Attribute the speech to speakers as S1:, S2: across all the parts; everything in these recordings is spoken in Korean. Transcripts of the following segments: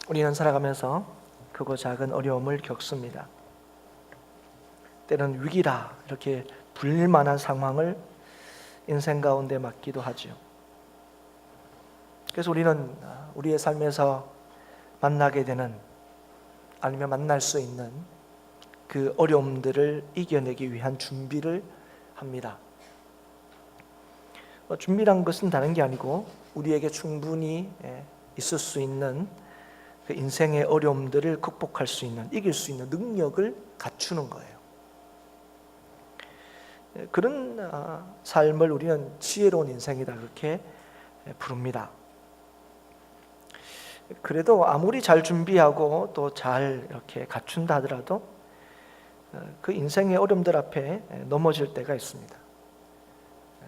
S1: 우리는 살아가면서 크고 작은 어려움을 겪습니다. 때로는 위기라 이렇게 불릴 만한 상황을 인생 가운데 맞기도 하죠. 그래서 우리는 우리의 삶에서 만나게 되는 아니면 만날 수 있는 그 어려움들을 이겨내기 위한 준비를 합니다. 준비란 것은 다른 게 아니고 우리에게 충분히 있을 수 있는 그 인생의 어려움들을 극복할 수 있는, 이길 수 있는 능력을 갖추는 거예요. 그런 삶을 우리는 지혜로운 인생이다 그렇게 부릅니다. 그래도 아무리 잘 준비하고 또 잘 이렇게 갖춘다 하더라도 그 인생의 어려움들 앞에 넘어질 때가 있습니다.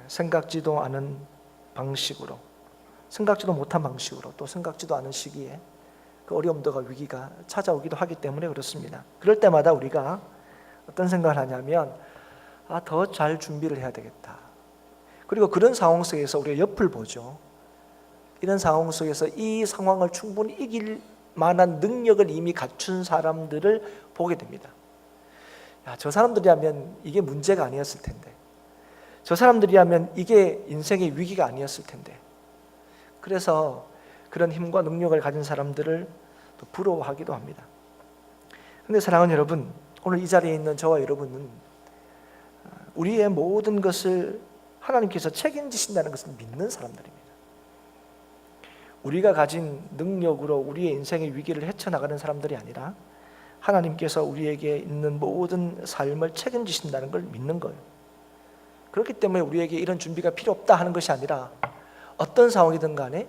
S1: 생각지도 않은 방식으로, 생각지도 못한 방식으로, 또 생각지도 않은 시기에 그 어려움들과 위기가 찾아오기도 하기 때문에 그렇습니다. 그럴 때마다 우리가 어떤 생각을 하냐면 더 잘 준비를 해야 되겠다. 그리고 그런 상황 속에서 우리가 옆을 보죠. 이런 상황 속에서 이 상황을 충분히 이길 만한 능력을 이미 갖춘 사람들을 보게 됩니다. 저 사람들이라면 이게 문제가 아니었을 텐데, 저 사람들이라면 이게 인생의 위기가 아니었을 텐데, 그래서 그런 힘과 능력을 가진 사람들을 또 부러워하기도 합니다. 그런데 사랑하는 여러분, 오늘 이 자리에 있는 저와 여러분은 우리의 모든 것을 하나님께서 책임지신다는 것을 믿는 사람들입니다. 우리가 가진 능력으로 우리의 인생의 위기를 헤쳐나가는 사람들이 아니라 하나님께서 우리에게 있는 모든 삶을 책임지신다는 걸 믿는 거예요. 그렇기 때문에 우리에게 이런 준비가 필요 없다 하는 것이 아니라 어떤 상황이든 간에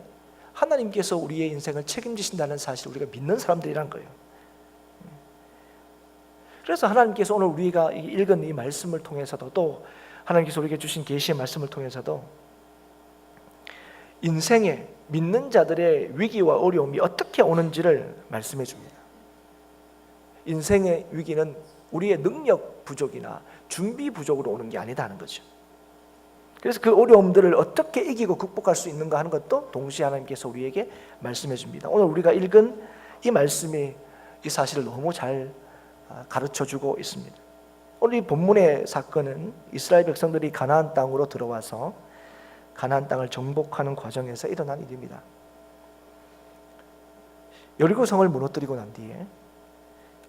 S1: 하나님께서 우리의 인생을 책임지신다는 사실을 우리가 믿는 사람들이란 거예요. 그래서 하나님께서 오늘 우리가 읽은 이 말씀을 통해서도, 또 하나님께서 우리에게 주신 계시의 말씀을 통해서도 인생에 믿는 자들의 위기와 어려움이 어떻게 오는지를 말씀해 줍니다. 인생의 위기는 우리의 능력 부족이나 준비 부족으로 오는 게 아니다는 거죠. 그래서 그 어려움들을 어떻게 이기고 극복할 수 있는가 하는 것도 동시에 하나님께서 우리에게 말씀해 줍니다. 오늘 우리가 읽은 이 말씀이 이 사실을 너무 잘 가르쳐주고 있습니다. 오늘 이 본문의 사건은 이스라엘 백성들이 가나안 땅으로 들어와서 가나안 땅을 정복하는 과정에서 일어난 일입니다. 여리고 성을 무너뜨리고 난 뒤에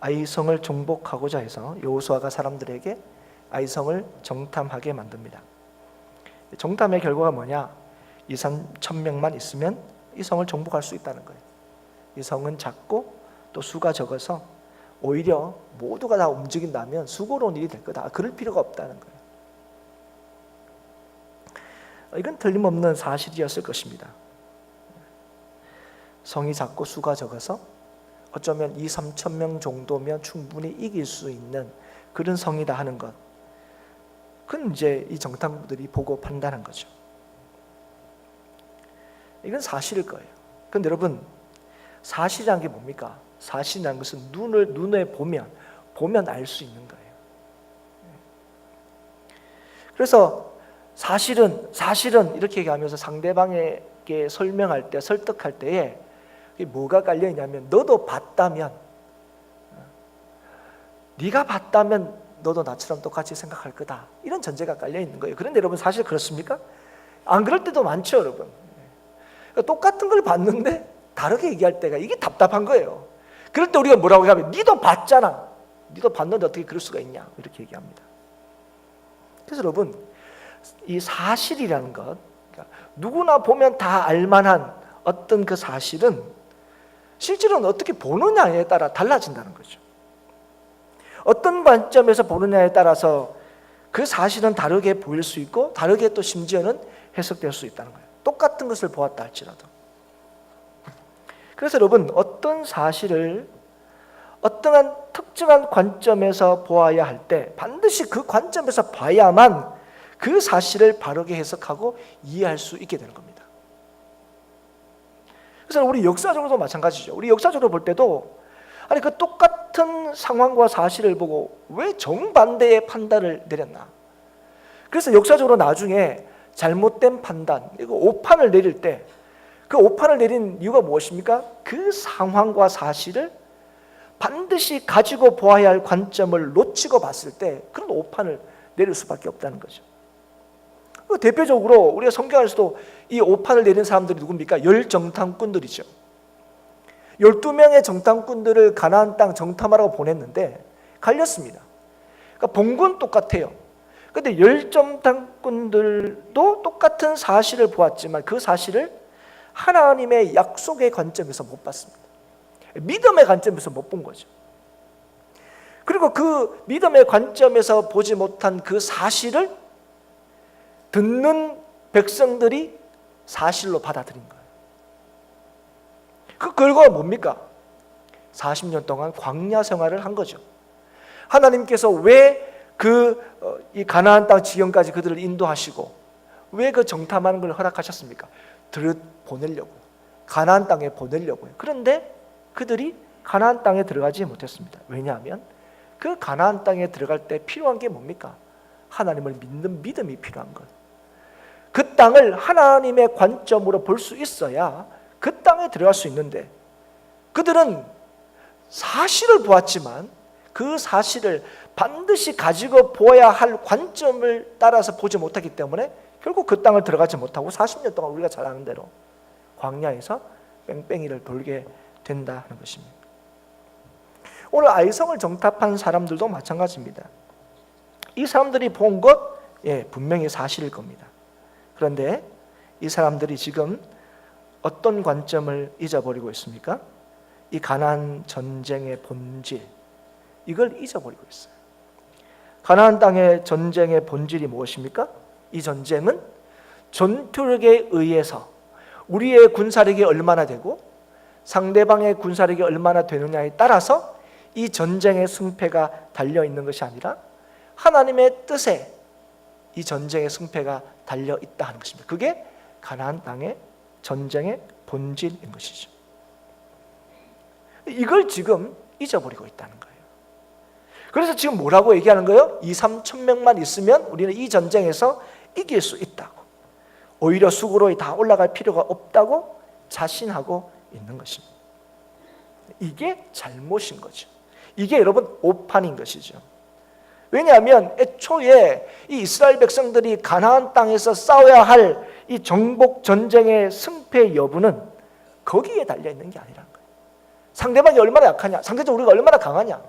S1: 아이 성을 정복하고자 해서 여호수아가 사람들에게 아이 성을 정탐하게 만듭니다. 정탐의 결과가 뭐냐? 2,000~3,000명만 있으면 이 성을 정복할 수 있다는 거예요. 이 성은 작고 또 수가 적어서 오히려 모두가 다 움직인다면 수고로운 일이 될 거다. 그럴 필요가 없다는 거예요. 이건 틀림없는 사실이었을 것입니다. 성이 작고 수가 적어서 어쩌면 2,000~3,000명 정도면 충분히 이길 수 있는 그런 성이다 하는 것, 그건 이제 이 정탐꾼들이 보고 판단한 거죠. 이건 사실일 거예요. 그런데 여러분, 사실이라는 게 뭡니까? 사실이라는 것은 눈에 보면 알 수 있는 거예요. 그래서 사실은 이렇게 얘기하면서 상대방에게 설명할 때, 설득할 때에 뭐가 깔려 있냐면, 너도 봤다면, 네가 봤다면 너도 나처럼 똑같이 생각할 거다, 이런 전제가 깔려 있는 거예요. 그런데 여러분, 사실 그렇습니까? 안 그럴 때도 많죠, 여러분. 똑같은 걸 봤는데 다르게 얘기할 때가, 이게 답답한 거예요. 그럴 때 우리가 뭐라고 하냐면, 니도 봤잖아, 니도 봤는데 어떻게 그럴 수가 있냐, 이렇게 얘기합니다. 그래서 여러분, 이 사실이라는 것, 그러니까 누구나 보면 다 알만한 어떤 그 사실은 실제로는 어떻게 보느냐에 따라 달라진다는 거죠. 어떤 관점에서 보느냐에 따라서 그 사실은 다르게 보일 수 있고, 다르게 또 심지어는 해석될 수 있다는 거예요. 똑같은 것을 보았다 할지라도. 그래서 여러분, 어떤 사실을 어떠한 특정한 관점에서 보아야 할 때 반드시 그 관점에서 봐야만 그 사실을 바르게 해석하고 이해할 수 있게 되는 겁니다. 그래서 우리 역사적으로도 마찬가지죠. 우리 역사적으로 볼 때도 그 똑같은 상황과 사실을 보고 왜 정반대의 판단을 내렸나? 그래서 역사적으로 나중에 잘못된 판단, 이거 오판을 내릴 때 그 오판을 내린 이유가 무엇입니까? 그 상황과 사실을 반드시 가지고 보아야 할 관점을 놓치고 봤을 때 그런 오판을 내릴 수밖에 없다는 거죠. 대표적으로 우리가 성경에서도 이 오판을 내린 사람들이 누굽니까? 열정탐꾼들이죠. 12명의 정탐꾼들을 가나안 땅 정탐하라고 보냈는데 갈렸습니다. 그러니까 본 건 똑같아요. 그런데 열정탐꾼들도 똑같은 사실을 보았지만 그 사실을 하나님의 약속의 관점에서 못 봤습니다. 믿음의 관점에서 못 본 거죠. 그리고 그 믿음의 관점에서 보지 못한 그 사실을 듣는 백성들이 사실로 받아들인 거예요. 그 결과가 뭡니까? 40년 동안 광야 생활을 한 거죠. 하나님께서 왜 이 가나안 땅 지경까지 그들을 인도하시고 왜 그 정탐하는 걸 허락하셨습니까? 보내려고, 가나안 땅에 보내려고요. 그런데 그들이 가나안 땅에 들어가지 못했습니다. 왜냐하면 그 가나안 땅에 들어갈 때 필요한 게 뭡니까? 하나님을 믿는 믿음이 필요한 것. 그 땅을 하나님의 관점으로 볼 수 있어야 그 땅에 들어갈 수 있는데 그들은 사실을 보았지만 그 사실을 반드시 가지고 보아야 할 관점을 따라서 보지 못하기 때문에 결국 그 땅을 들어가지 못하고 40년 동안 우리가 잘 아는 대로 광야에서 뺑뺑이를 돌게 된다 하는 것입니다. 오늘 아이성을 정탐한 사람들도 마찬가지입니다. 이 사람들이 본 것 분명히 사실일 겁니다. 그런데 이 사람들이 지금 어떤 관점을 잊어버리고 있습니까? 이 가나안 전쟁의 본질, 이걸 잊어버리고 있어요. 가나안 땅의 전쟁의 본질이 무엇입니까? 이 전쟁은 전투력에 의해서 우리의 군사력이 얼마나 되고 상대방의 군사력이 얼마나 되느냐에 따라서 이 전쟁의 승패가 달려있는 것이 아니라 하나님의 뜻에 이 전쟁의 승패가 달려있다 하는 것입니다. 그게 가나안 땅의 전쟁의 본질인 것이죠. 이걸 지금 잊어버리고 있다는 거예요. 그래서 지금 뭐라고 얘기하는 거예요? 2-3천 명만 있으면 우리는 이 전쟁에서 이길 수 있다고, 오히려 수고로에 다 올라갈 필요가 없다고 자신하고 있는 것입니다. 이게 잘못인 거죠. 이게 여러분 오판인 것이죠. 왜냐하면 애초에 이 이스라엘 백성들이 가나안 땅에서 싸워야 할 이 정복 전쟁의 승패 여부는 거기에 달려 있는 게 아니라는 거예요. 상대방이 얼마나 약하냐, 상대적으로 우리가 얼마나 강하냐,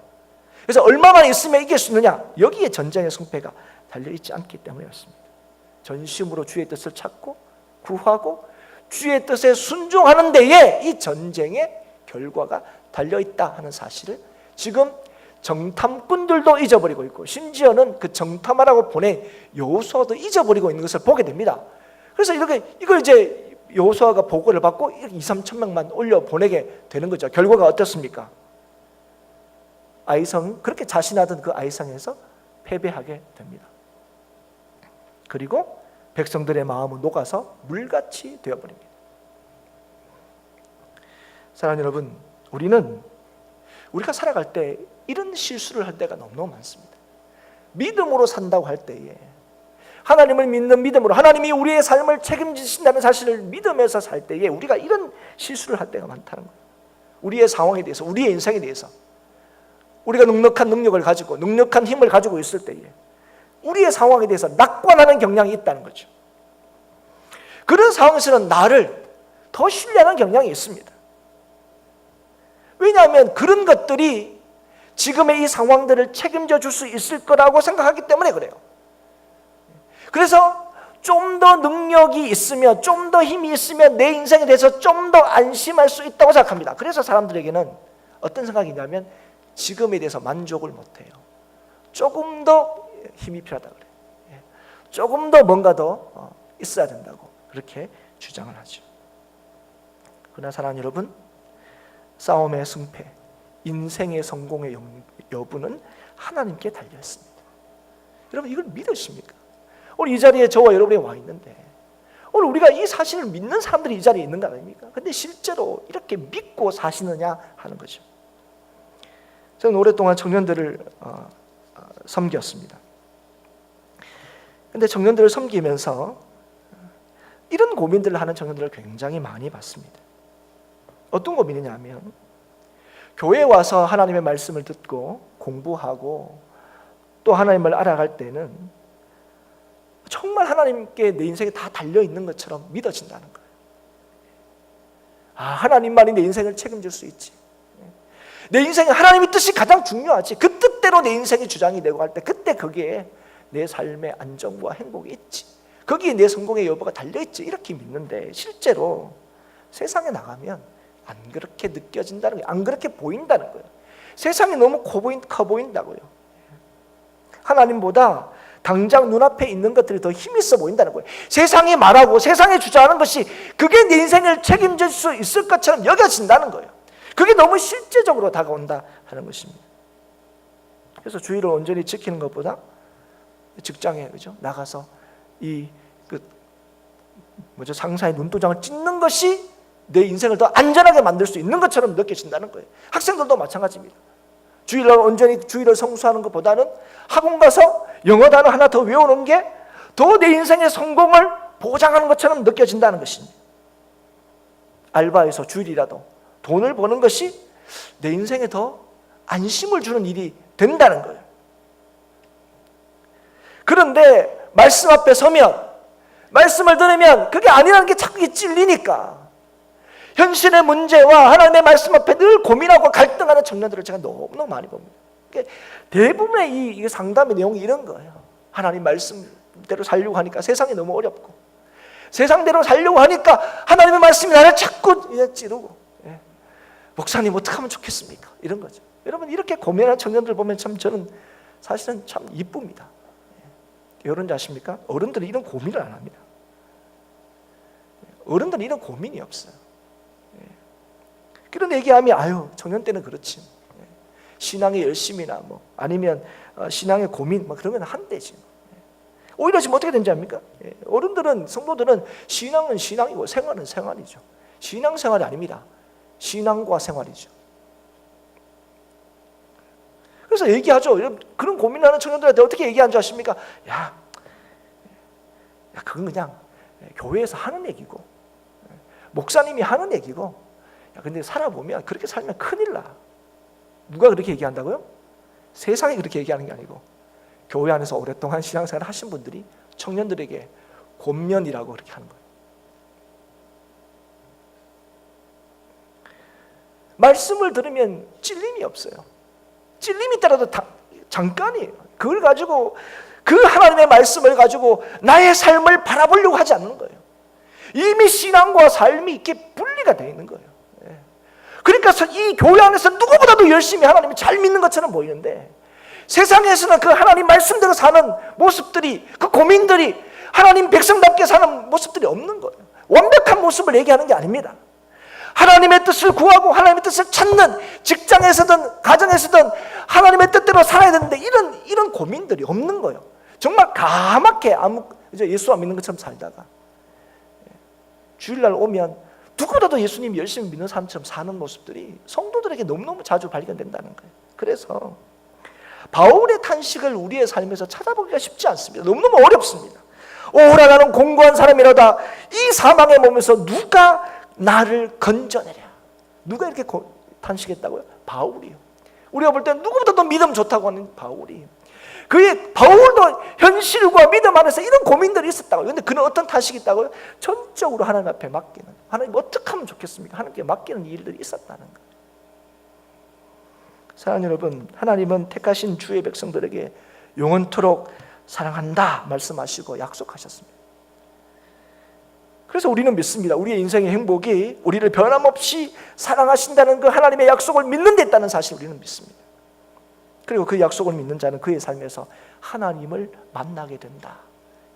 S1: 그래서 얼마만 있으면 이길 수 있느냐, 여기에 전쟁의 승패가 달려 있지 않기 때문이었습니다. 전심으로 주의 뜻을 찾고 구하고 주의 뜻에 순종하는 데에 이 전쟁의 결과가 달려 있다 하는 사실을 지금 정탐꾼들도 잊어버리고 있고 심지어는 그 정탐하라고 보낸 여호수아도 잊어버리고 있는 것을 보게 됩니다. 그래서 이걸 이제 여호수아가 보고를 받고 2-3천 명만 올려 보내게 되는 거죠. 결과가 어떻습니까? 아이성, 그렇게 자신하던 그 아이성에서 패배하게 됩니다. 그리고 백성들의 마음은 녹아서 물같이 되어버립니다. 사랑하는 여러분, 우리가 살아갈 때 이런 실수를 할 때가 너무너무 많습니다. 믿음으로 산다고 할 때에, 하나님을 믿는 믿음으로 하나님이 우리의 삶을 책임지신다는 사실을 믿으면서 살 때에 우리가 이런 실수를 할 때가 많다는 거예요. 우리의 상황에 대해서, 우리의 인생에 대해서 우리가 넉넉한 능력을 가지고 넉넉한 힘을 가지고 있을 때에 우리의 상황에 대해서 낙관하는 경향이 있다는 거죠. 그런 상황에서는 나를 더 신뢰하는 경향이 있습니다. 왜냐하면 그런 것들이 지금의 이 상황들을 책임져 줄 수 있을 거라고 생각하기 때문에 그래요. 그래서 좀 더 능력이 있으면, 좀 더 힘이 있으면 내 인생에 대해서 좀 더 안심할 수 있다고 생각합니다. 그래서 사람들에게는 어떤 생각이 있냐면 지금에 대해서 만족을 못해요. 조금 더 힘이 필요하다 그래요. 조금 더 뭔가 더 있어야 된다고 그렇게 주장을 하죠. 그러나 사랑하는 여러분, 싸움의 승패, 인생의 성공의 여부는 하나님께 달려 있습니다. 여러분, 이걸 믿으십니까? 오늘 이 자리에 저와 여러분이 와 있는데 오늘 우리가 이 사실을 믿는 사람들이 이 자리에 있는 거 아닙니까? 근데 실제로 이렇게 믿고 사시느냐 하는 거죠. 저는 오랫동안 청년들을 섬겼습니다. 근데 청년들을 섬기면서 이런 고민들을 하는 청년들을 굉장히 많이 봤습니다. 어떤 고민이냐면 교회에 와서 하나님의 말씀을 듣고 공부하고 또 하나님을 알아갈 때는 정말 하나님께 내 인생이 다 달려있는 것처럼 믿어진다는 거예요. 하나님만이 내 인생을 책임질 수 있지. 내 인생에 하나님의 뜻이 가장 중요하지. 그 뜻대로 내 인생이 주장이 되고 할 때 그때 거기에 내 삶의 안정과 행복이 있지. 거기에 내 성공의 여부가 달려있지. 이렇게 믿는데 실제로 세상에 나가면 안 그렇게 느껴진다는 거예요. 안 그렇게 보인다는 거예요. 세상이 너무 커 보인다고요. 하나님보다 당장 눈앞에 있는 것들이 더 힘있어 보인다는 거예요. 세상이 말하고 세상이 주장하는 것이 그게 내 인생을 책임질 수 있을 것처럼 여겨진다는 거예요. 그게 너무 실제적으로 다가온다 하는 것입니다. 그래서 주의를 온전히 지키는 것보다 직장에 그죠? 나가서 상사의 눈도장을 찢는 것이 내 인생을 더 안전하게 만들 수 있는 것처럼 느껴진다는 거예요. 학생들도 마찬가지입니다. 주일날 온전히 주일을 성수하는 것보다는 학원 가서 영어 단어 하나 더 외우는 게 더 내 인생의 성공을 보장하는 것처럼 느껴진다는 것입니다. 알바에서 주일이라도 돈을 버는 것이 내 인생에 더 안심을 주는 일이 된다는 거예요. 그런데 말씀 앞에 서면, 말씀을 들으면 그게 아니라는 게 자꾸 찔리니까 현실의 문제와 하나님의 말씀 앞에 늘 고민하고 갈등하는 청년들을 제가 너무너무 많이 봅니다. 대부분의 이 상담의 내용이 이런 거예요. 하나님 말씀대로 살려고 하니까 세상이 너무 어렵고, 세상대로 살려고 하니까 하나님의 말씀이 나를 자꾸 찌르고, 목사님 어떻게 하면 좋겠습니까? 이런 거죠. 여러분, 이렇게 고민하는 청년들 보면 참 저는 사실은 참 이쁩니다. 여러분 아십니까? 어른들은 이런 고민을 안 합니다. 어른들은 이런 고민이 없어요. 그런 얘기하면 청년 때는 그렇지, 신앙의 열심이나 아니면 신앙의 고민 그러면 한대지. 오히려 지금 어떻게 된지 압니까? 어른들은, 성도들은 신앙은 신앙이고 생활은 생활이죠. 신앙생활이 아닙니다. 신앙과 생활이죠. 그래서 얘기하죠. 그런 고민하는 청년들한테 어떻게 얘기하는 줄 아십니까? 야, 그건 그냥 교회에서 하는 얘기고, 목사님이 하는 얘기고, 근데 살아보면 그렇게 살면 큰일 나. 누가 그렇게 얘기한다고요? 세상이 그렇게 얘기하는 게 아니고 교회 안에서 오랫동안 신앙생활을 하신 분들이 청년들에게 권면이라고 그렇게 하는 거예요. 말씀을 들으면 찔림이 없어요. 찔림이 있더라도 잠깐이에요. 그걸 가지고, 그 하나님의 말씀을 가지고 나의 삶을 바라보려고 하지 않는 거예요. 이미 신앙과 삶이 이렇게 분리가 되어 있는 거예요. 그러니까 이 교회 안에서 누구보다도 열심히 하나님을 잘 믿는 것처럼 보이는데, 세상에서는 그 하나님 말씀대로 사는 모습들이, 그 고민들이, 하나님 백성답게 사는 모습들이 없는 거예요. 완벽한 모습을 얘기하는 게 아닙니다. 하나님의 뜻을 구하고 하나님의 뜻을 찾는, 직장에서든 가정에서든 하나님의 뜻대로 살아야 되는데 이런 고민들이 없는 거예요. 정말 까맣게 예수 안 믿는 것처럼 살다가 주일날 오면 누구보다도 예수님 열심히 믿는 사람처럼 사는 모습들이 성도들에게 너무너무 자주 발견된다는 거예요. 그래서 바울의 탄식을 우리의 삶에서 찾아보기가 쉽지 않습니다. 너무너무 어렵습니다. 오라 나는 공고한 사람이라다 이 사망의 몸에서 누가 나를 건져내랴. 누가 이렇게 탄식했다고요? 바울이요. 우리가 볼 때 누구보다도 믿음 좋다고 하는 바울이, 바울도 현실과 믿음 안에서 이런 고민들이 있었다고요. 그런데 그는 어떤 탄식이 있다고요? 전적으로 하나님 앞에 맡기는, 하나님 어떻게 하면 좋겠습니까? 하나님께 맡기는 일들이 있었다는 거예요. 사랑하는 여러분, 하나님은 택하신 주의 백성들에게 영원토록 사랑한다 말씀하시고 약속하셨습니다. 그래서 우리는 믿습니다. 우리의 인생의 행복이 우리를 변함없이 사랑하신다는 그 하나님의 약속을 믿는 데 있다는 사실 우리는 믿습니다. 그리고 그 약속을 믿는 자는 그의 삶에서 하나님을 만나게 된다.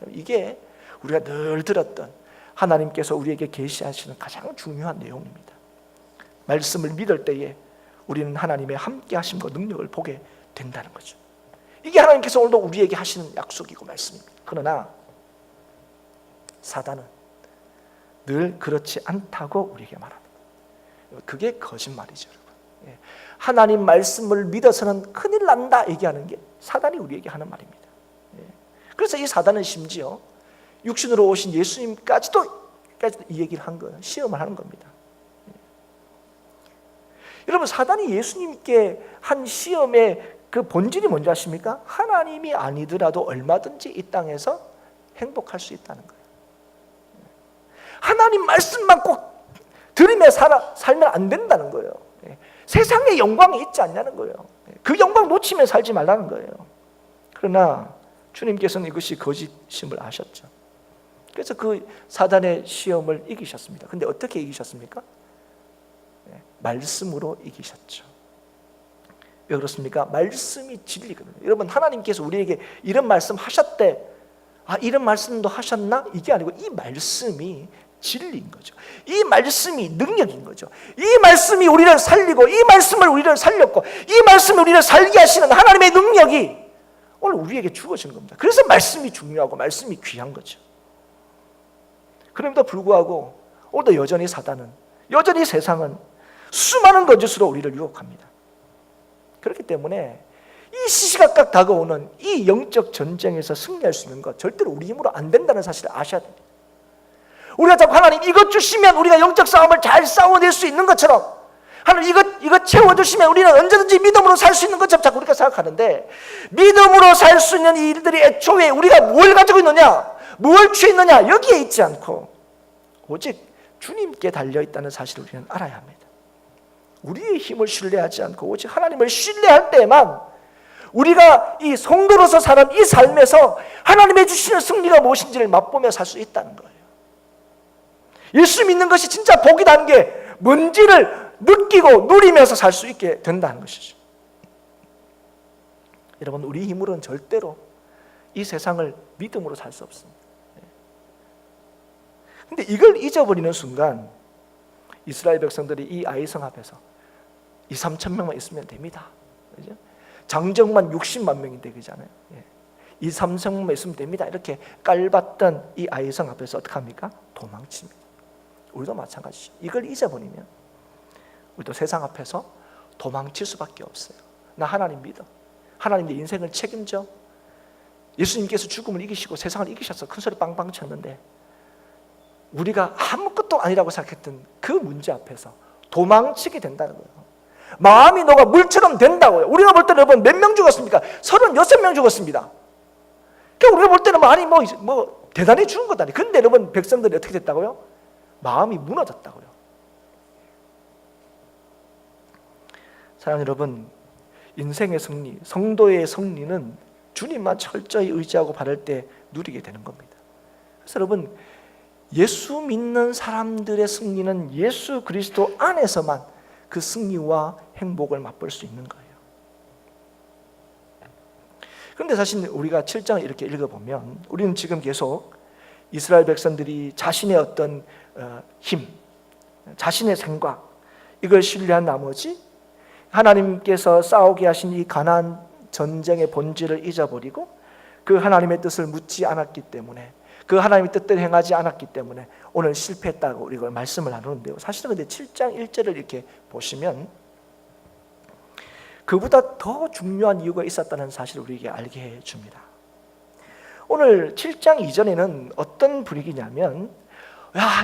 S1: 이게 우리가 늘 들었던 하나님께서 우리에게 계시하시는 가장 중요한 내용입니다. 말씀을 믿을 때에 우리는 하나님의 함께 하심과 능력을 보게 된다는 거죠. 이게 하나님께서 오늘도 우리에게 하시는 약속이고 말씀입니다. 그러나 사단은 늘 그렇지 않다고 우리에게 말합니다. 그게 거짓말이죠, 여러분. 하나님 말씀을 믿어서는 큰일 난다 얘기하는 게 사단이 우리에게 하는 말입니다. 그래서 이 사단은 심지어 육신으로 오신 예수님까지도 10절까지 이 얘기를 한 거예요. 시험을 하는 겁니다. 여러분, 사단이 예수님께 한 시험의 그 본질이 뭔지 아십니까? 하나님이 아니더라도 얼마든지 이 땅에서 행복할 수 있다는 거예요. 하나님 말씀만 꼭 들으며 살면 안 된다는 거예요. 세상의 영광이 있지 않냐는 거예요. 그 영광 놓치며 살지 말라는 거예요. 그러나 주님께서는 이것이 거짓임을 아셨죠. 그래서 그 사단의 시험을 이기셨습니다. 근데 어떻게 이기셨습니까? 말씀으로 이기셨죠. 왜 그렇습니까? 말씀이 진리거든요. 여러분, 하나님께서 우리에게 이런 말씀 하셨대. 아, 이런 말씀도 하셨나? 이게 아니고 이 말씀이 진리인 거죠. 이 말씀이 능력인 거죠. 이 말씀이 우리를 살리고, 이 말씀을 우리를 살렸고, 이 말씀을 우리를 살게 하시는 하나님의 능력이 오늘 우리에게 주어지는 겁니다. 그래서 말씀이 중요하고 말씀이 귀한 거죠. 그럼에도 불구하고 오늘도 여전히 사단은, 여전히 세상은 수많은 거짓으로 우리를 유혹합니다. 그렇기 때문에 이 시시각각 다가오는 이 영적 전쟁에서 승리할 수 있는 것, 절대로 우리 힘으로 안 된다는 사실을 아셔야 됩니다. 우리가 자꾸 하나님 이것 주시면 우리가 영적 싸움을 잘 싸워낼 수 있는 것처럼, 하나님 이것 채워주시면 우리는 언제든지 믿음으로 살 수 있는 것처럼 자꾸 우리가 생각하는데, 믿음으로 살 수 있는 일들이 애초에 우리가 뭘 가지고 있느냐, 뭘 취해 있느냐, 여기에 있지 않고 오직 주님께 달려있다는 사실을 우리는 알아야 합니다. 우리의 힘을 신뢰하지 않고 오직 하나님을 신뢰할 때만 우리가 이 성도로서 사는 이 삶에서 하나님의 주시는 승리가 무엇인지를 맛보며 살 수 있다는 거예요. 예수 믿는 것이 진짜 복이라는 게 뭔지를 느끼고 누리면서 살 수 있게 된다는 것이죠. 여러분, 우리 힘으로는 절대로 이 세상을 믿음으로 살 수 없습니다. 근데 이걸 잊어버리는 순간 이스라엘 백성들이 이 아이성 앞에서 2-3천 명만 있으면 됩니다. 그죠? 장정만 60만 명인데, 그잖아요. 2-3천 명만 있으면 됩니다. 이렇게 깔봤던 이 아이성 앞에서 어떻게 합니까? 도망칩니다. 우리도 마찬가지죠. 이걸 잊어버리면 우리도 세상 앞에서 도망칠 수밖에 없어요. 나 하나님 믿어. 하나님 내 인생을 책임져. 예수님께서 죽음을 이기시고 세상을 이기셔서 큰 소리 빵빵 쳤는데, 우리가 아무것도 아니라고 생각했던 그 문제 앞에서 도망치게 된다는 거예요. 마음이 너가 물처럼 된다고요. 우리가 볼 때는 여러분 몇 명 죽었습니까? 36명 죽었습니다. 그러니까 우리가 볼 때는 아니 뭐 대단히 죽은 것 아니. 근데 여러분, 백성들이 어떻게 됐다고요? 마음이 무너졌다고요. 사랑하는 여러분, 인생의 승리, 성도의 승리는 주님만 철저히 의지하고 바랄 때 누리게 되는 겁니다. 그래서 여러분, 예수 믿는 사람들의 승리는 예수 그리스도 안에서만 그 승리와 행복을 맛볼 수 있는 거예요. 그런데 사실 우리가 7장을 이렇게 읽어보면 우리는 지금 계속 이스라엘 백성들이 자신의 어떤 힘, 자신의 생각, 이걸 신뢰한 나머지 하나님께서 싸우게 하신 이 가나안 전쟁의 본질을 잊어버리고 그 하나님의 뜻을 묻지 않았기 때문에, 그 하나님의 뜻대로 행하지 않았기 때문에 오늘 실패했다고 우리가 말씀을 나누는데요. 사실은 근데 7장 1절을 이렇게 보시면 그보다 더 중요한 이유가 있었다는 사실을 우리에게 알게 해줍니다. 오늘 7장 이전에는 어떤 분위기냐면,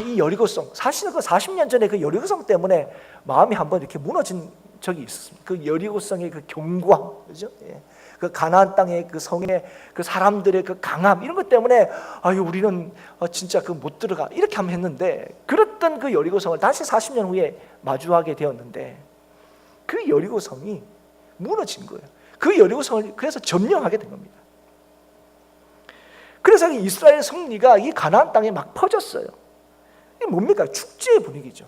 S1: 이 여리고성, 사실은 그 40년 전에 그 여리고성 때문에 마음이 한번 이렇게 무너진 적이 있었습니다. 그 여리고성의 그 견고함, 그죠? 그 가나안 땅의 그 성의 그 사람들의 그 강함, 이런 것 때문에 우리는 진짜 그 못 들어가, 이렇게 하면 했는데, 그랬던 그 여리고성을 다시 40년 후에 마주하게 되었는데 그 여리고성이 무너진 거예요. 그 여리고성을 그래서 점령하게 된 겁니다. 그래서 이스라엘 승리가 이 가나안 땅에 막 퍼졌어요. 이게 뭡니까? 축제의 분위기죠.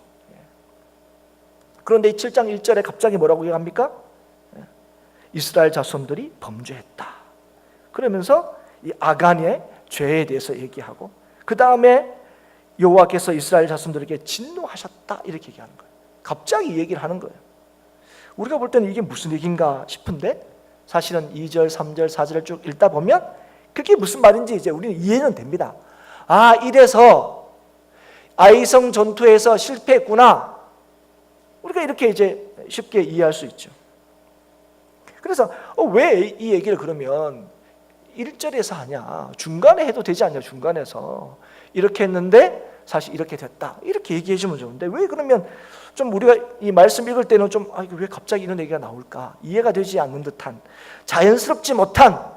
S1: 그런데 이 7장 1절에 갑자기 뭐라고 얘기합니까? 이스라엘 자손들이 범죄했다. 그러면서 이 아간의 죄에 대해서 얘기하고, 그 다음에 여호와께서 이스라엘 자손들에게 진노하셨다, 이렇게 얘기하는 거예요. 갑자기 이 얘기를 하는 거예요. 우리가 볼 때는 이게 무슨 얘기인가 싶은데 사실은 2절, 3절, 4절을 쭉 읽다 보면 그게 무슨 말인지 이제 우리는 이해는 됩니다. 이래서 아이성 전투에서 실패했구나. 우리가 이렇게 이제 쉽게 이해할 수 있죠. 그래서 왜 이 얘기를 그러면 1절에서 하냐, 중간에 해도 되지 않냐, 중간에서 이렇게 했는데 사실 이렇게 됐다, 이렇게 얘기해 주면 좋은데, 왜 그러면 좀 우리가 이 말씀 읽을 때는 좀 이거 왜 갑자기 이런 얘기가 나올까, 이해가 되지 않는 듯한, 자연스럽지 못한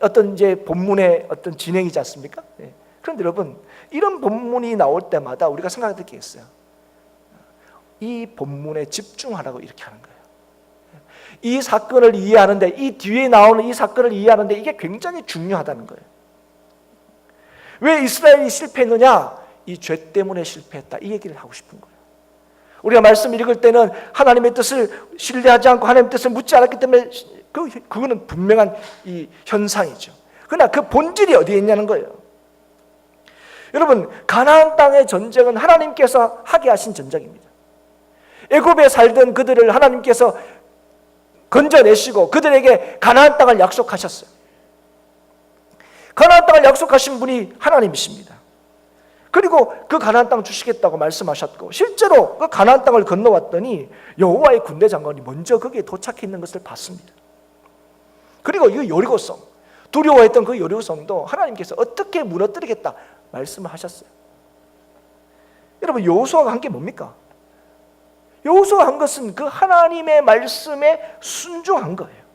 S1: 어떤 이제 본문의 어떤 진행이지 않습니까? 네. 그런데 여러분, 이런 본문이 나올 때마다 우리가 생각할 게 있어요. 이 본문에 집중하라고 이렇게 하는 거예요. 이 사건을 이해하는데, 이 뒤에 나오는 이 사건을 이해하는데 이게 굉장히 중요하다는 거예요. 왜 이스라엘이 실패했느냐? 이 죄 때문에 실패했다, 이 얘기를 하고 싶은 거예요. 우리가 말씀 읽을 때는 하나님의 뜻을 신뢰하지 않고 하나님의 뜻을 묻지 않았기 때문에 그거는 분명한 이 현상이죠. 그러나 그 본질이 어디에 있냐는 거예요. 여러분, 가나안 땅의 전쟁은 하나님께서 하게 하신 전쟁입니다. 애굽에 살던 그들을 하나님께서 건져내시고 그들에게 가나안 땅을 약속하셨어요. 가나안 땅을 약속하신 분이 하나님이십니다. 그리고 그 가나안 땅 주시겠다고 말씀하셨고, 실제로 그 가나안 땅을 건너왔더니 여호와의 군대 장관이 먼저 거기에 도착해 있는 것을 봤습니다. 그리고 이 여리고성, 두려워했던 그 여리고성도 하나님께서 어떻게 무너뜨리겠다 말씀을 하셨어요. 여러분, 여호수아가 한 게 뭡니까? 여호수아가 한 것은 그 하나님의 말씀에 순종한 거예요.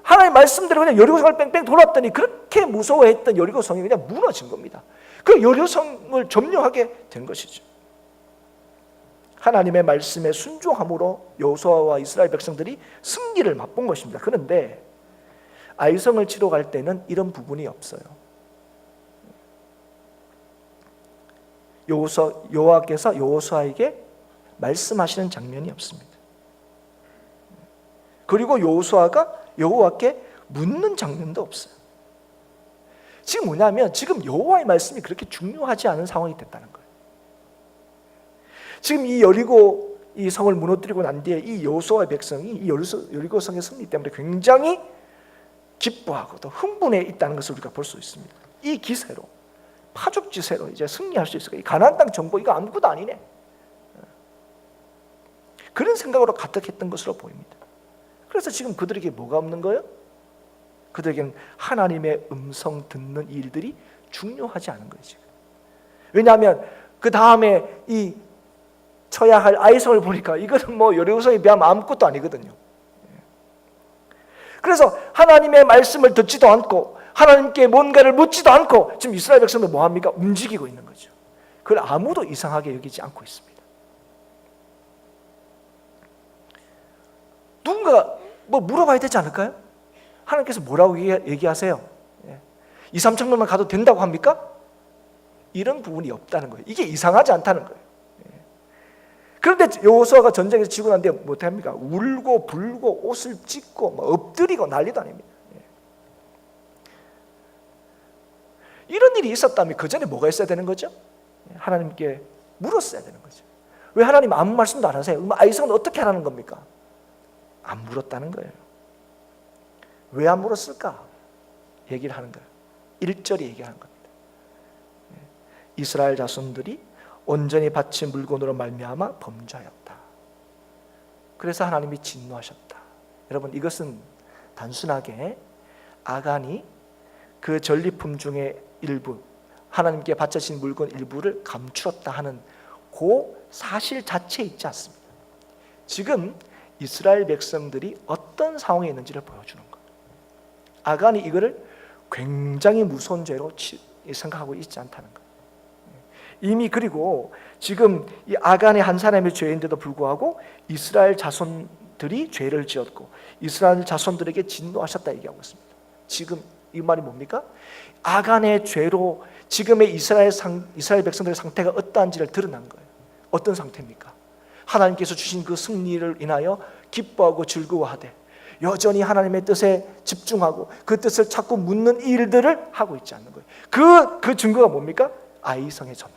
S1: 하나님 말씀대로 그냥 여리고성을 뺑뺑 돌았더니 그렇게 무서워했던 여리고성이 그냥 무너진 겁니다. 그 여리고성을 점령하게 된 것이죠. 하나님의 말씀에 순종함으로 여호수아와 이스라엘 백성들이 승리를 맛본 것입니다. 그런데 아이성을 치러 갈 때는 이런 부분이 없어요. 여호와께서 여호수아에게 말씀하시는 장면이 없습니다. 그리고 여호수아가 여호와께 묻는 장면도 없어요. 지금 뭐냐면, 지금 여호와의 말씀이 그렇게 중요하지 않은 상황이 됐다는 거예요. 지금 이 여리고 이 성을 무너뜨리고 난 뒤에 이 여호수아의 백성이 이 여리고 성의 승리 때문에 굉장히 기뻐하고 또 흥분해 있다는 것을 우리가 볼 수 있습니다. 이 기세로, 파죽지세로 이제 승리할 수 있을까? 이 가나안 땅 정보 이거 아무것도 아니네, 그런 생각으로 가득했던 것으로 보입니다. 그래서 지금 그들에게 뭐가 없는 거예요? 그들에게는 하나님의 음성 듣는 일들이 중요하지 않은 거예요, 지금. 왜냐하면 그 다음에 이 쳐야 할 아이성을 보니까 이거는 뭐 여리고성에 비하면 아무것도 아니거든요. 그래서 하나님의 말씀을 듣지도 않고 하나님께 뭔가를 묻지도 않고 지금 이스라엘 백성들 뭐합니까? 움직이고 있는 거죠. 그걸 아무도 이상하게 여기지 않고 있습니다. 누군가 뭐 물어봐야 되지 않을까요? 하나님께서 뭐라고 얘기하세요? 2, 3천 명만 가도 된다고 합니까? 이런 부분이 없다는 거예요. 이게 이상하지 않다는 거예요. 그런데 여호수아가 전쟁에서 지고 난 뒤에 어떻게 합니까? 울고 불고 옷을 찢고 엎드리고 난리도 아닙니다. 이런 일이 있었다면 그 전에 뭐가 있어야 되는 거죠? 하나님께 물었어야 되는 거죠. 왜 하나님 아무 말씀도 안 하세요? 그럼 아이성은 어떻게 하라는 겁니까? 안 물었다는 거예요. 왜 안 물었을까? 얘기를 하는 거예요. 1절이 얘기하는 겁니다. 이스라엘 자손들이 온전히 바친 물건으로 말미암아 범죄하였다. 그래서 하나님이 진노하셨다. 여러분, 이것은 단순하게 아간이 그 전리품 중에 일부, 하나님께 바쳐진 물건 일부를 감추었다 하는 그 사실 자체에 있지 않습니다. 지금 이스라엘 백성들이 어떤 상황에 있는지를 보여주는 거예요. 아간이 이거를 굉장히 무서운 죄로 생각하고 있지 않다는 거예요. 이미, 그리고 지금 이 아간의 한 사람의 죄인데도 불구하고 이스라엘 자손들이 죄를 지었고 이스라엘 자손들에게 진노하셨다 얘기하고 있습니다. 지금 이 말이 뭡니까? 아간의 죄로 지금의 이스라엘 백성들의 상태가 어떠한지를 드러난 거예요. 어떤 상태입니까? 하나님께서 주신 그 승리를 인하여 기뻐하고 즐거워하되 여전히 하나님의 뜻에 집중하고 그 뜻을 찾고 묻는 일들을 하고 있지 않는 거예요. 그 증거가 뭡니까? 아이성의 전투.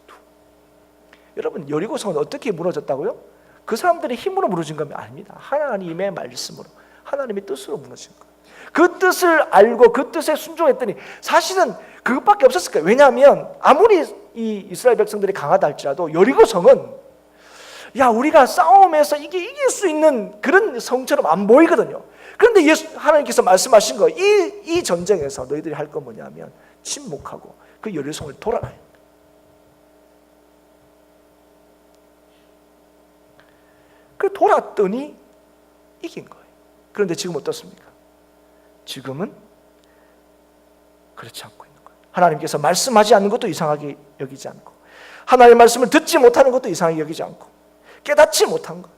S1: 여러분, 여리고성은 어떻게 무너졌다고요? 그 사람들의 힘으로 무너진 건 아닙니다. 하나님의 말씀으로, 하나님의 뜻으로 무너진 거예요. 그 뜻을 알고 그 뜻에 순종했더니 사실은 그것밖에 없었을 거예요. 왜냐하면 아무리 이 이스라엘 백성들이 강하다 할지라도 여리고성은 우리가 싸움에서 이게 이길 수 있는 그런 성처럼 안 보이거든요. 그런데 하나님께서 말씀하신 거, 이 전쟁에서 너희들이 할 건 뭐냐면 침묵하고 그 여리고성을 돌아라. 돌았더니 이긴 거예요. 그런데 지금 어떻습니까? 지금은 그렇지 않고 있는 거예요. 하나님께서 말씀하지 않는 것도 이상하게 여기지 않고, 하나님의 말씀을 듣지 못하는 것도 이상하게 여기지 않고, 깨닫지 못한 것,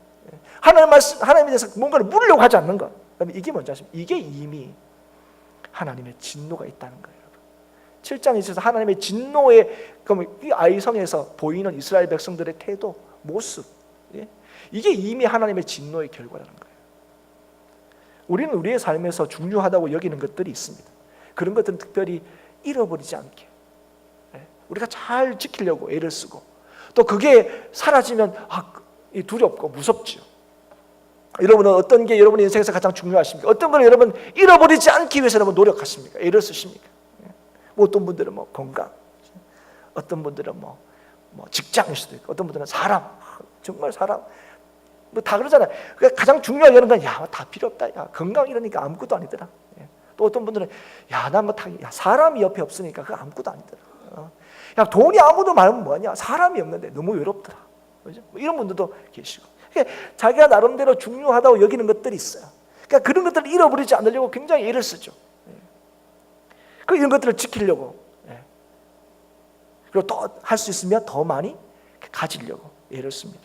S1: 하나님에 대해서 뭔가를 물으려고 하지 않는 것, 이게 뭔지 아십니까? 이게 이미 하나님의 진노가 있다는 거예요. 7장에 있어서 하나님의 진노의, 이 아이성에서 보이는 이스라엘 백성들의 태도, 모습, 이게 이미 하나님의 진노의 결과라는 거예요. 우리는 우리의 삶에서 중요하다고 여기는 것들이 있습니다. 그런 것들은 특별히 잃어버리지 않게 우리가 잘 지키려고 애를 쓰고, 또 그게 사라지면 두렵고 무섭죠. 여러분은 어떤 게 여러분의 인생에서 가장 중요하십니까? 어떤 걸 여러분 잃어버리지 않기 위해서 여러분 노력하십니까? 애를 쓰십니까? 뭐 어떤 분들은 뭐 건강, 어떤 분들은 뭐 직장일 수도 있고, 어떤 분들은 사람, 정말 사람, 뭐 다 그러잖아요. 그러니까 가장 중요한 이런 건 다 필요 없다. 건강 이러니까 아무것도 아니더라. 또 어떤 분들은 난 뭐 사람이 옆에 없으니까 그거 아무것도 아니더라. 돈이 아무도 많으면 뭐하냐? 사람이 없는데 너무 외롭더라. 그죠? 뭐 이런 분들도 계시고. 그러니까 자기가 나름대로 중요하다고 여기는 것들이 있어요. 그러니까 그런 것들을 잃어버리지 않으려고 굉장히 애를 쓰죠. 이런 것들을 지키려고, 그리고 또 할 수 있으면 더 많이 가지려고 애를 씁니다.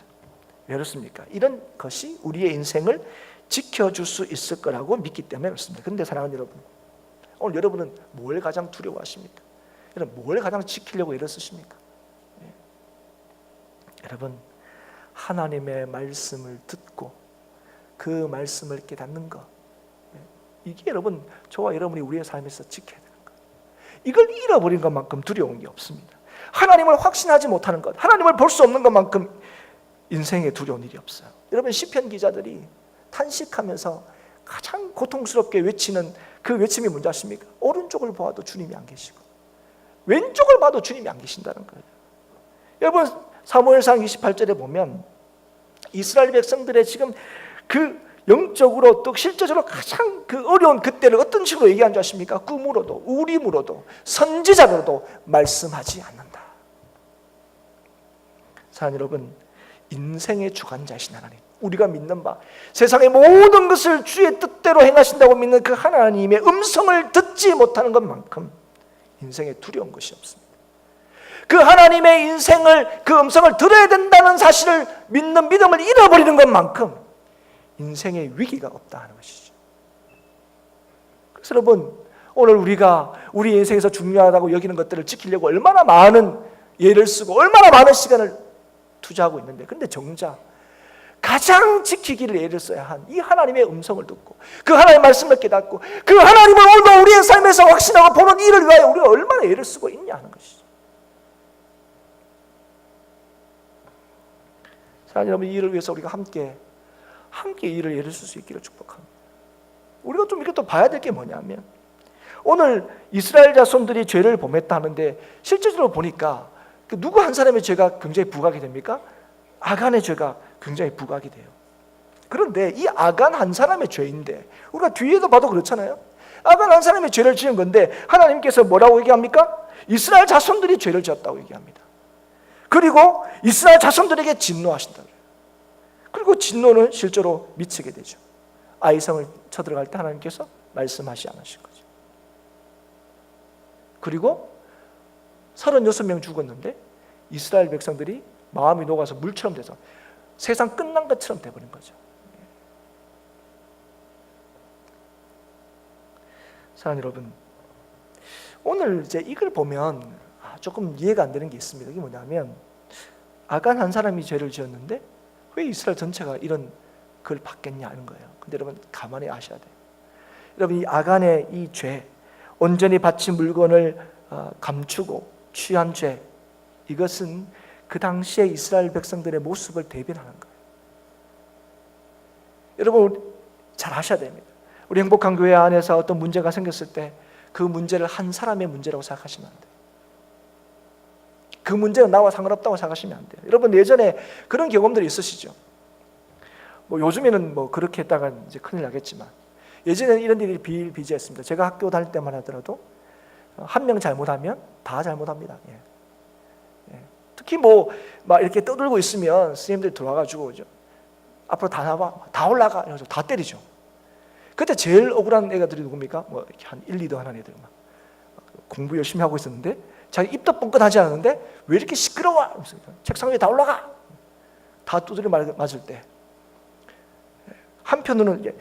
S1: 왜 그렇습니까? 이런 것이 우리의 인생을 지켜줄 수 있을 거라고 믿기 때문에 그렇습니다. 그런데 사랑하는 여러분, 오늘 여러분은 뭘 가장 두려워하십니까? 여러분 뭘 가장 지키려고 애를 쓰십니까? 여러분, 하나님의 말씀을 듣고 그 말씀을 깨닫는 것, 이게 여러분, 저와 여러분이 우리의 삶에서 지켜야 되는 것. 이걸 잃어버린 것만큼 두려운 게 없습니다. 하나님을 확신하지 못하는 것, 하나님을 볼 수 없는 것만큼 인생에 두려운 일이 없어요. 여러분, 시편 기자들이 탄식하면서 가장 고통스럽게 외치는 그 외침이 뭔지 아십니까? 오른쪽을 보아도 주님이 안 계시고 왼쪽을 봐도 주님이 안 계신다는 거예요. 여러분, 사무엘상 28절에 보면 이스라엘 백성들의 지금 그 영적으로 또 실제적으로 가장 그 어려운 그때를 어떤 식으로 얘기한 줄 아십니까? 꿈으로도 우림으로도 선지자로도 말씀하지 않는다. 사랑하는 여러분, 인생의 주관자이신 하나님, 우리가 믿는 바 세상의 모든 것을 주의 뜻대로 행하신다고 믿는 그 하나님의 음성을 듣지 못하는 것만큼 인생에 두려운 것이 없습니다. 그 하나님의 인생을, 그 음성을 들어야 된다는 사실을 믿는 믿음을 잃어버리는 것만큼 인생에 위기가 없다 하는 것이죠. 그래서 여러분, 오늘 우리가 우리 인생에서 중요하다고 여기는 것들을 지키려고 얼마나 많은 예를 쓰고 얼마나 많은 시간을 투자하고 있는데, 그런데 정작 가장 지키기를 애를 써야 한 이 하나님의 음성을 듣고 그 하나님의 말씀을 깨닫고 그 하나님을 오늘도 우리의 삶에서 확신하고 보는 일을 위하여 우리가 얼마나 애를 쓰고 있냐 하는 것이죠. 사랑하는 여러분, 이 일을 위해서 우리가 함께 이 일을 애를 쓸 수 있기를 축복합니다. 우리가 좀 이렇게 또 봐야 될 게 뭐냐면, 오늘 이스라엘 자손들이 죄를 범했다 하는데 실제적으로 보니까 누구 한 사람의 죄가 굉장히 부각이 됩니까? 아간의 죄가 굉장히 부각이 돼요. 그런데 이 아간 한 사람의 죄인데, 우리가 뒤에도 봐도 그렇잖아요. 아간 한 사람의 죄를 지은 건데 하나님께서 뭐라고 얘기합니까? 이스라엘 자손들이 죄를 지었다고 얘기합니다. 그리고 이스라엘 자손들에게 진노하신다. 그리고 진노는 실제로 미치게 되죠. 아이성을 쳐들어갈 때 하나님께서 말씀하지 않으신 거죠. 그리고 36명 죽었는데 이스라엘 백성들이 마음이 녹아서 물처럼 돼서 세상 끝난 것처럼 돼버린 거죠. 사랑하는 여러분, 오늘 이제 이걸 보면 조금 이해가 안 되는 게 있습니다. 이게 뭐냐면, 아간 한 사람이 죄를 지었는데 왜 이스라엘 전체가 이런 걸 받겠냐 하는 거예요. 근데 여러분, 가만히 아셔야 돼요. 여러분, 이 아간의 이 죄, 온전히 바친 물건을 감추고 취한 죄, 이것은 그 당시에 이스라엘 백성들의 모습을 대변하는 거예요. 여러분, 잘 아셔야 됩니다. 우리 행복한 교회 안에서 어떤 문제가 생겼을 때 그 문제를 한 사람의 문제라고 생각하시면 안 돼요. 그 문제는 나와 상관없다고 생각하시면 안 돼요. 여러분, 예전에 그런 경험들이 있으시죠? 뭐 요즘에는 뭐 그렇게 했다가 이제 큰일 나겠지만, 예전에는 이런 일이 비일비재했습니다. 제가 학교 다닐 때만 하더라도 한 명 잘못하면 다 잘못합니다. 특히 뭐 막 이렇게 떠들고 있으면 선생님들이 들어와가지고 앞으로 다 나와, 다 올라가. 이러면서 다 때리죠. 그때 제일 억울한 애가들이 누굽니까? 뭐 이렇게 한 1, 2등 하는 애들 막 공부 열심히 하고 있었는데 자기 입도 뻥끗하지 않았는데 왜 이렇게 시끄러워? 책상 위에 다 올라가. 다 두드려 맞을 때 한편으로는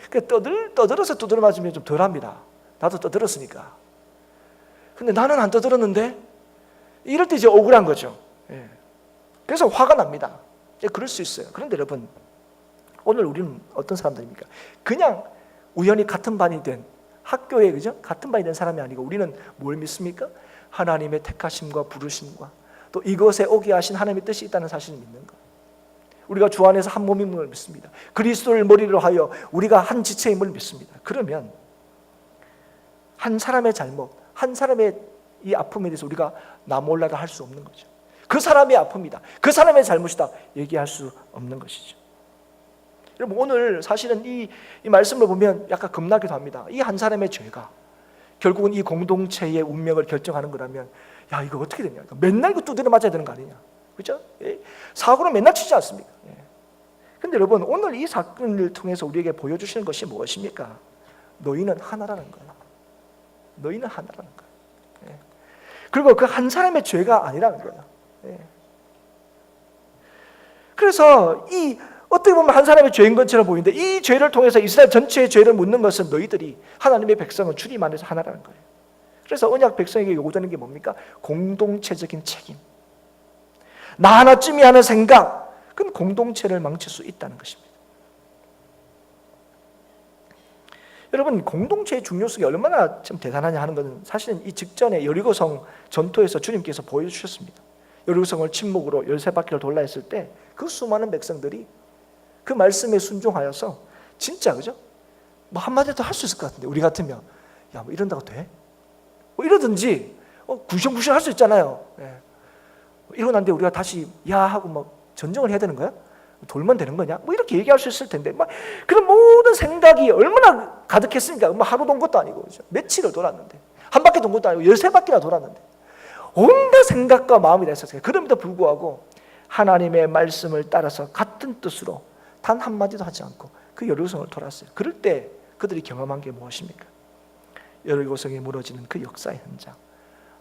S1: 떠들어서 두드려 맞으면 좀 덜합니다. 나도 떠들었으니까. 근데 나는 안 떠들었는데 이럴 때 이제 억울한 거죠. 그래서 화가 납니다. 그럴 수 있어요. 그런데 여러분, 오늘 우리는 어떤 사람들입니까? 그냥 우연히 같은 반이 된 학교에, 그죠? 같은 반이 된 사람이 아니고 우리는 뭘 믿습니까? 하나님의 택하심과 부르심과 또 이것에 오게 하신 하나님의 뜻이 있다는 사실을 믿는 것. 우리가 주 안에서 한 몸인 걸 믿습니다. 그리스도를 머리로 하여 우리가 한 지체임을 믿습니다. 그러면 한 사람의 잘못, 한 사람의 이 아픔에 대해서 우리가 나 몰라라 할 수 없는 거죠. 그 사람의 아픔이다, 그 사람의 잘못이다 얘기할 수 없는 것이죠. 여러분, 오늘 사실은 이 말씀을 보면 약간 겁나기도 합니다. 이 한 사람의 죄가 결국은 이 공동체의 운명을 결정하는 거라면, 야, 이거 어떻게 되냐? 맨날 그 두드려 맞아야 되는 거 아니냐? 그렇죠? 사고는 맨날 치지 않습니까? 근데 여러분, 오늘 이 사건을 통해서 우리에게 보여주시는 것이 무엇입니까? 너희는 하나라는 거예요. 너희는 하나라는 거예요. 그리고 그 한 사람의 죄가 아니라는 거예요. 그래서 이 어떻게 보면 한 사람의 죄인 것처럼 보이는데, 이 죄를 통해서 이스라엘 전체의 죄를 묻는 것은 너희들이 하나님의 백성은 주님 안에서 하나라는 거예요. 그래서 언약 백성에게 요구되는 게 뭡니까? 공동체적인 책임. 나 하나쯤이 하는 생각, 그건 공동체를 망칠 수 있다는 것입니다. 여러분, 공동체의 중요성이 얼마나 좀 대단하냐 하는 것은 사실은 이 직전에 여리고성 전투에서 주님께서 보여주셨습니다. 여리고성을 침묵으로 13바퀴를 돌라 했을 때 그 수많은 백성들이 그 말씀에 순종하여서 진짜, 그죠? 뭐 한마디 더 할 수 있을 것 같은데, 우리 같으면 야, 뭐 이런다고 돼? 뭐 이러든지 구시렁구시렁 할 수 있잖아요. 이러고 난 뒤에 우리가 다시 야 하고 뭐 전쟁을 해야 되는 거야? 돌면 되는 거냐? 뭐 이렇게 얘기할 수 있을 텐데, 막 그런 모든 생각이 얼마나 가득했습니까? 뭐 하루 돈 것도 아니고, 그죠? 며칠을 돌았는데, 한 바퀴 돈 것도 아니고 13바퀴나 돌았는데 온갖 생각과 마음이 다 있었어요. 그럼에도 불구하고 하나님의 말씀을 따라서 같은 뜻으로 단 한마디도 하지 않고 그 여리고성을 돌았어요. 그럴 때 그들이 경험한 게 무엇입니까? 여리고성이 무너지는 그 역사의 현장,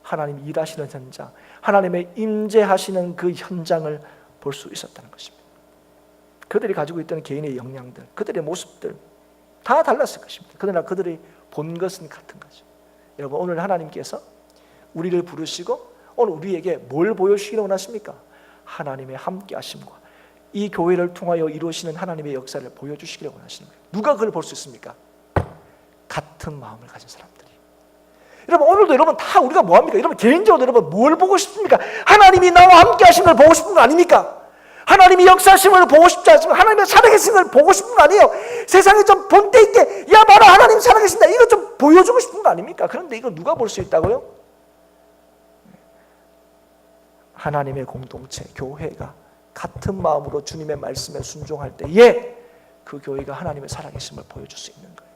S1: 하나님이 일하시는 현장, 하나님의 임재하시는 그 현장을 볼 수 있었다는 것입니다. 그들이 가지고 있던 개인의 역량들, 그들의 모습들 다 달랐을 것입니다. 그러나 그들이 본 것은 같은 거죠. 여러분, 오늘 하나님께서 우리를 부르시고 오늘 우리에게 뭘 보여주시기를 원하십니까? 하나님의 함께 하심과 이 교회를 통하여 이루시는 하나님의 역사를 보여주시기를 원하시는 거예요. 누가 그걸 볼 수 있습니까? 같은 마음을 가진 사람들이. 여러분, 오늘도 여러분 다 우리가 뭐합니까? 여러분 개인적으로 여러분 뭘 보고 싶습니까? 하나님이 나와 함께 하신 걸 보고 싶은 거 아닙니까? 하나님이 역사하심을 보고 싶지 않습니까? 하나님의 살아계신 걸 보고 싶은 거 아니에요? 세상에 좀 본때 있게, 야 봐라 하나님 살아계신다, 이거 좀 보여주고 싶은 거 아닙니까? 그런데 이걸 누가 볼 수 있다고요? 하나님의 공동체, 교회가 같은 마음으로 주님의 말씀에 순종할 때에 그 교회가 하나님의 살아계심을 보여줄 수 있는 거예요.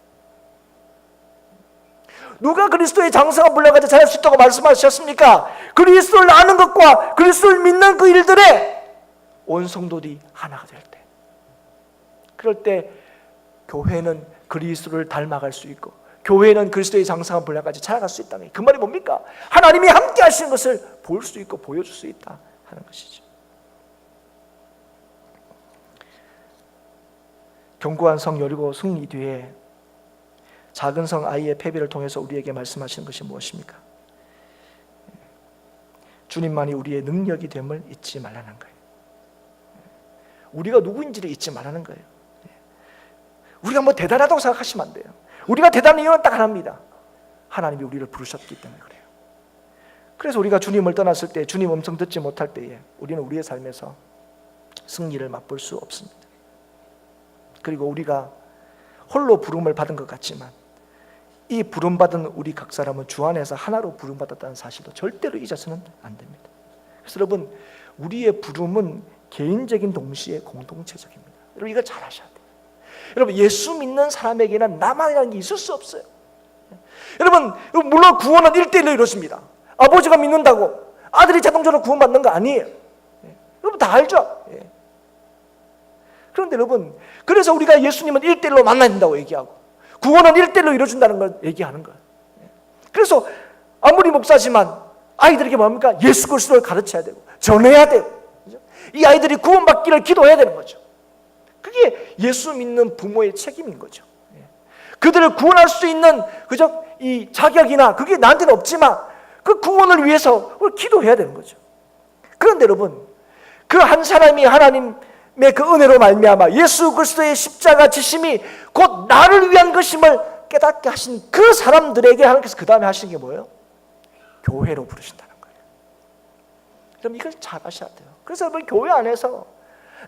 S1: 누가 그리스도의 장성한 분량을 가지고 잘할 수 있다고 말씀하셨습니까? 그리스도를 아는 것과 그리스도를 믿는 그 일들에 온 성도들이 하나가 될 때, 그럴 때 교회는 그리스도를 닮아갈 수 있고 교회는 그리스도의 장성한 분량까지 자라갈 수 있다는, 그 말이 뭡니까? 하나님이 함께 하시는 것을 볼 수 있고 보여줄 수 있다 하는 것이죠. 견고한 성 여리고 승리 뒤에 작은 성 아이의 패배를 통해서 우리에게 말씀하시는 것이 무엇입니까? 주님만이 우리의 능력이 됨을 잊지 말라는 거예요. 우리가 누구인지를 잊지 말라는 거예요. 우리가 뭐 대단하다고 생각하시면 안 돼요. 우리가 대단한 이유는 딱 하나입니다. 하나님이 우리를 부르셨기 때문에 그래요. 그래서 우리가 주님을 떠났을 때, 주님 음성 듣지 못할 때에 우리는 우리의 삶에서 승리를 맛볼 수 없습니다. 그리고 우리가 홀로 부름을 받은 것 같지만 이 부름받은 우리 각 사람은 주 안에서 하나로 부름받았다는 사실도 절대로 잊어서는 안 됩니다. 그래서 여러분, 우리의 부름은 개인적인 동시에 공동체적입니다. 여러분, 이거 잘 아셔야 돼요. 여러분, 예수 믿는 사람에게는 나만이라는 게 있을 수 없어요. 여러분, 물론 구원은 1대1로 이루어집니다. 아버지가 믿는다고 아들이 자동적으로 구원받는 거 아니에요. 여러분 다 알죠? 그런데 여러분, 그래서 우리가 예수님은 1대1로 만나야 된다고 얘기하고 구원은 1대1로 이루어진다는 걸 얘기하는 거예요. 그래서 아무리 목사지만 아이들에게 뭡니까? 예수 그리스도를 가르쳐야 되고 전해야 되고, 이 아이들이 구원받기를 기도해야 되는 거죠. 그게 예수 믿는 부모의 책임인 거죠. 그들을 구원할 수 있는 그저 이 자격이나 그게 나한테는 없지만 그 구원을 위해서 기도해야 되는 거죠. 그런데 여러분, 그 한 사람이 하나님의 그 은혜로 말미암아 예수 그리스도의 십자가 지심이 곧 나를 위한 것임을 깨닫게 하신 그 사람들에게 하나님께서 그 다음에 하시는 게 뭐예요? 교회로 부르신다는 거예요. 그럼 이걸 잘 아셔야 돼요. 그래서 여러분, 교회 안에서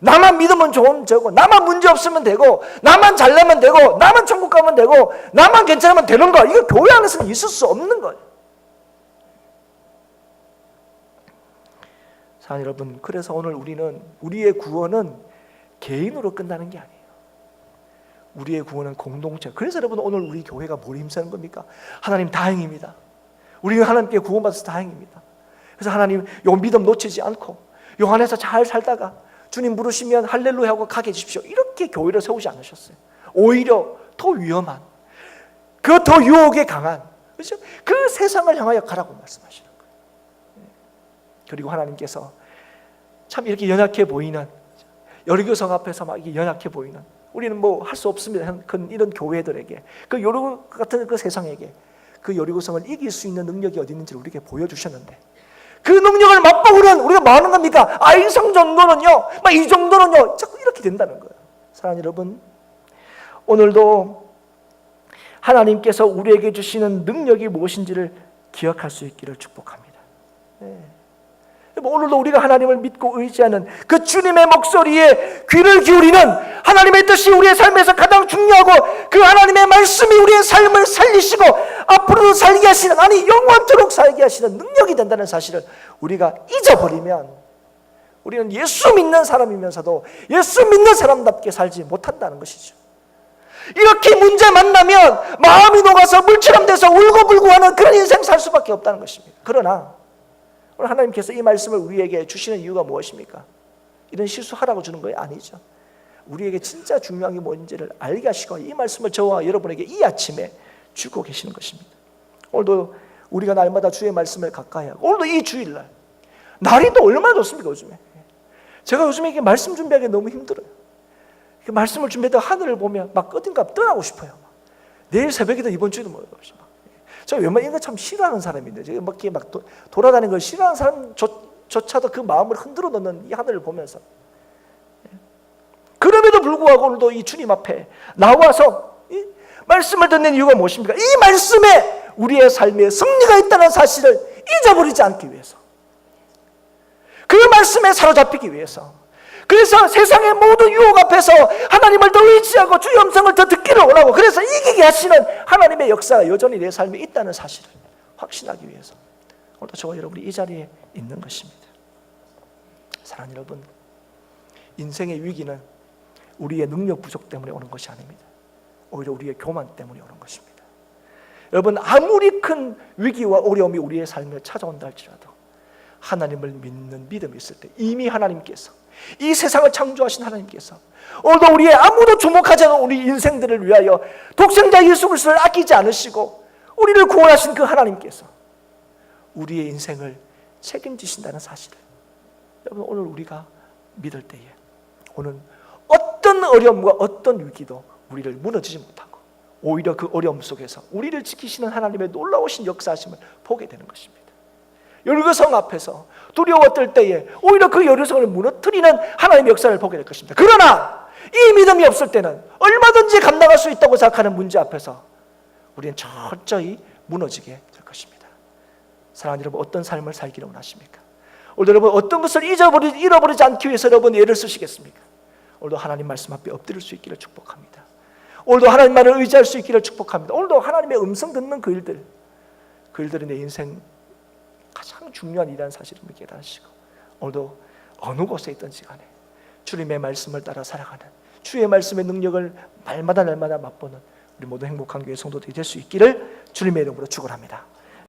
S1: 나만 믿으면 좋은 저고, 나만 문제 없으면 되고, 나만 잘나면 되고, 나만 천국 가면 되고, 나만 괜찮으면 되는 거, 이거 교회 안에서는 있을 수 없는 거예요. 사랑하는 여러분, 그래서 오늘 우리의 구원은 개인으로 끝나는 게 아니에요. 우리의 구원은 공동체. 그래서 여러분, 오늘 우리 교회가 뭘 힘쓰는 겁니까? 하나님 다행입니다. 우리는 하나님께 구원받아서 다행입니다. 그래서 하나님 요 믿음 놓치지 않고 요 안에서 잘 살다가 주님 부르시면 할렐루야 하고 가게 해주십시오. 이렇게 교회를 세우지 않으셨어요. 오히려 더 위험한, 그 더 유혹에 강한, 그렇죠? 그 세상을 향하여 가라고 말씀하시는 거예요. 그리고 하나님께서 참 이렇게 연약해 보이는, 여리고성 앞에서 막 이게 연약해 보이는, 우리는 뭐 할 수 없습니다. 이런 교회들에게, 그 여리고 같은 그 세상에게 그 여리고성을 이길 수 있는 능력이 어디 있는지를 우리에게 보여주셨는데, 그 능력을 맛보고는 우리가 뭐 하는 겁니까? 이 정도는요, 이 정도는요, 자꾸 이렇게 된다는 거예요. 사랑하는 여러분, 오늘도 하나님께서 우리에게 주시는 능력이 무엇인지를 기억할 수 있기를 축복합니다. 오늘도 우리가 하나님을 믿고 의지하는 그 주님의 목소리에 귀를 기울이는, 하나님의 뜻이 우리의 삶에서 가장 중요하고 그 하나님의 말씀이 우리의 삶을 살리시고 앞으로도 살게 하시는, 아니 영원토록 살게 하시는 능력이 된다는 사실을 우리가 잊어버리면 우리는 예수 믿는 사람이면서도 예수 믿는 사람답게 살지 못한다는 것이죠. 이렇게 문제 만나면 마음이 녹아서 물처럼 돼서 울고불고 하는 그런 인생 살 수밖에 없다는 것입니다. 그러나 오늘 하나님께서 이 말씀을 우리에게 주시는 이유가 무엇입니까? 이런 실수하라고 주는 거예요? 아니죠. 우리에게 진짜 중요한 게 뭔지를 알게 하시고 이 말씀을 저와 여러분에게 이 아침에 주고 계시는 것입니다. 오늘도 우리가 날마다 주의 말씀을 가까이 하고, 오늘도 이 주일날 날이 또 얼마나 좋습니까? 요즘에 제가 요즘에 이게 말씀 준비하기 너무 힘들어요. 말씀을 준비해도 하늘을 보면 막 어딘가 떠나고 싶어요. 내일 새벽에도 이번 주에도 뭐 제가 웬만한 거 참 싫어하는 사람인데, 제가 막 돌아다니는 걸 싫어하는 사람조차도 그 마음을 흔들어 놓는 이 하늘을 보면서, 그럼에도 불구하고 오늘도 이 주님 앞에 나와서 이 말씀을 듣는 이유가 무엇입니까? 이 말씀에 우리의 삶에 승리가 있다는 사실을 잊어버리지 않기 위해서, 그 말씀에 사로잡히기 위해서, 그래서 세상의 모든 유혹 앞에서 하나님을 더 의지하고 주의 음성을 더 듣기를 원하고, 그래서 이기게 하시는 하나님의 역사가 여전히 내 삶에 있다는 사실을 확신하기 위해서 오늘도 저와 여러분이 이 자리에 있는 것입니다. 사랑하는 여러분, 인생의 위기는 우리의 능력 부족 때문에 오는 것이 아닙니다. 오히려 우리의 교만 때문에 오는 것입니다. 여러분, 아무리 큰 위기와 어려움이 우리의 삶에 찾아온다 할지라도 하나님을 믿는 믿음이 있을 때 이미 하나님께서, 이 세상을 창조하신 하나님께서 오늘도 우리의 아무도 주목하지 않은 우리 인생들을 위하여 독생자 예수 그리스도를 아끼지 않으시고 우리를 구원하신 그 하나님께서 우리의 인생을 책임지신다는 사실을 여러분, 오늘 우리가 믿을 때에 오늘 어떤 어려움과 어떤 위기도 우리를 무너지지 못하고 오히려 그 어려움 속에서 우리를 지키시는 하나님의 놀라우신 역사하심을 보게 되는 것입니다. 여리고성 앞에서 두려워 떨 때에 오히려 그 여리고성을 무너뜨리는 하나님의 역사를 보게 될 것입니다. 그러나 이 믿음이 없을 때는 얼마든지 감당할 수 있다고 생각하는 문제 앞에서 우리는 철저히 무너지게 될 것입니다. 사랑하는 여러분, 어떤 삶을 살기를 원하십니까? 오늘 여러분, 어떤 것을 잃어버리지 않기 위해서 여러분 애를 쓰시겠습니까? 오늘도 하나님 말씀 앞에 엎드릴 수 있기를 축복합니다. 오늘도 하나님 말을 의지할 수 있기를 축복합니다. 오늘도 하나님의 음성 듣는 그 일들이 내 인생 가장 중요한 일이라는 사실을 깨달으시고 오늘도 어느 곳에 있든지 간에 주님의 말씀을 따라 살아가는, 주의 말씀의 능력을 날마다 맛보는 우리 모두 행복한 교회 성도들이 될 수 있기를 주님의 이름으로 축원합니다.